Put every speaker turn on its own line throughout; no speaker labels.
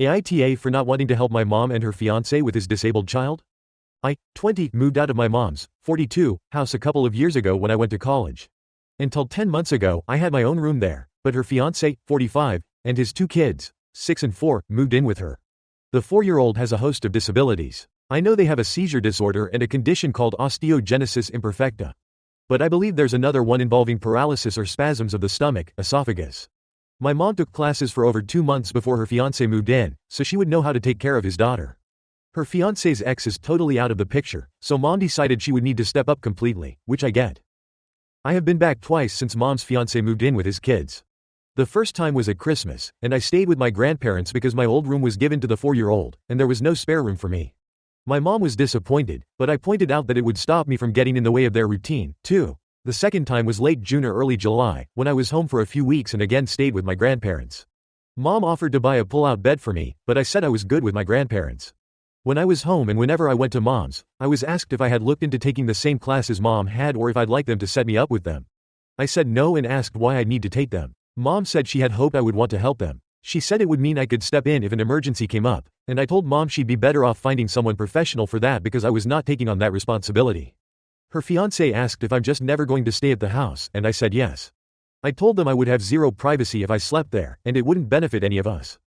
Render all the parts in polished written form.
AITA for not wanting to help my mom and her fiancé with his disabled child? I, 20, moved out of my mom's, 42, house a couple of years ago when I went to college. Until 10 months ago, I had my own room there, but her fiancé, 45, and his 2 kids, 6 and 4, moved in with her. The 4-year-old has a host of disabilities. I know they have a seizure disorder and a condition called osteogenesis imperfecta. But I believe there's another one involving paralysis or spasms of the stomach, esophagus. My mom took classes for over 2 months before her fiancé moved in, so she would know how to take care of his daughter. Her fiancé's ex is totally out of the picture, so mom decided she would need to step up completely, which I get. I have been back twice since mom's fiancé moved in with his kids. The first time was at Christmas, and I stayed with my grandparents because my old room was given to the 4-year-old, and there was no spare room for me. My mom was disappointed, but I pointed out that it would stop me from getting in the way of their routine, too. The second time was late June or early July, when I was home for a few weeks and again stayed with my grandparents. Mom offered to buy a pull-out bed for me, but I said I was good with my grandparents. When I was home and whenever I went to mom's, I was asked if I had looked into taking the same classes mom had or if I'd like them to set me up with them. I said no and asked why I'd need to take them. Mom said she had hoped I would want to help them. She said it would mean I could step in if an emergency came up, and I told mom she'd be better off finding someone professional for that because I was not taking on that responsibility. Her fiancé asked if I'm just never going to stay at the house, and I said yes. I told them I would have zero privacy if I slept there, and it wouldn't benefit any of us.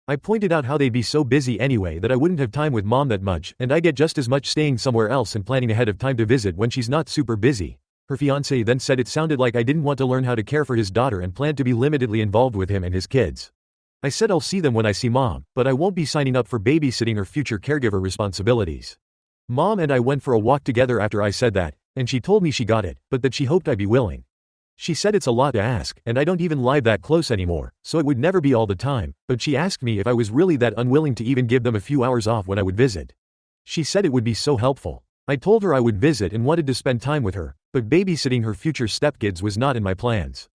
I pointed out how they'd be so busy anyway that I wouldn't have time with mom that much, and I get just as much staying somewhere else and planning ahead of time to visit when she's not super busy. Her fiancé then said it sounded like I didn't want to learn how to care for his daughter and planned to be limitedly involved with him and his kids. I said I'll see them when I see mom, but I won't be signing up for babysitting or future caregiver responsibilities. Mom and I went for a walk together after I said that, and she told me she got it, but that she hoped I'd be willing. She said it's a lot to ask, and I don't even live that close anymore, so it would never be all the time, but she asked me if I was really that unwilling to even give them a few hours off when I would visit. She said it would be so helpful. I told her I would visit and wanted to spend time with her, but babysitting her future stepkids was not in my plans.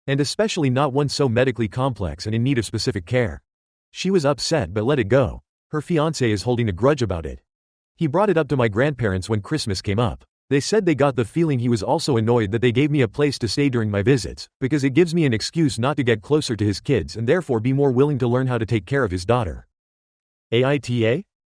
And especially not one so medically complex and in need of specific care. She was upset but let it go. Her fiancé is holding a grudge about it. He brought it up to my grandparents when Christmas came up. They said they got the feeling he was also annoyed that they gave me a place to stay during my visits, because it gives me an excuse not to get closer to his kids and therefore be more willing to learn how to take care of his daughter. AITA?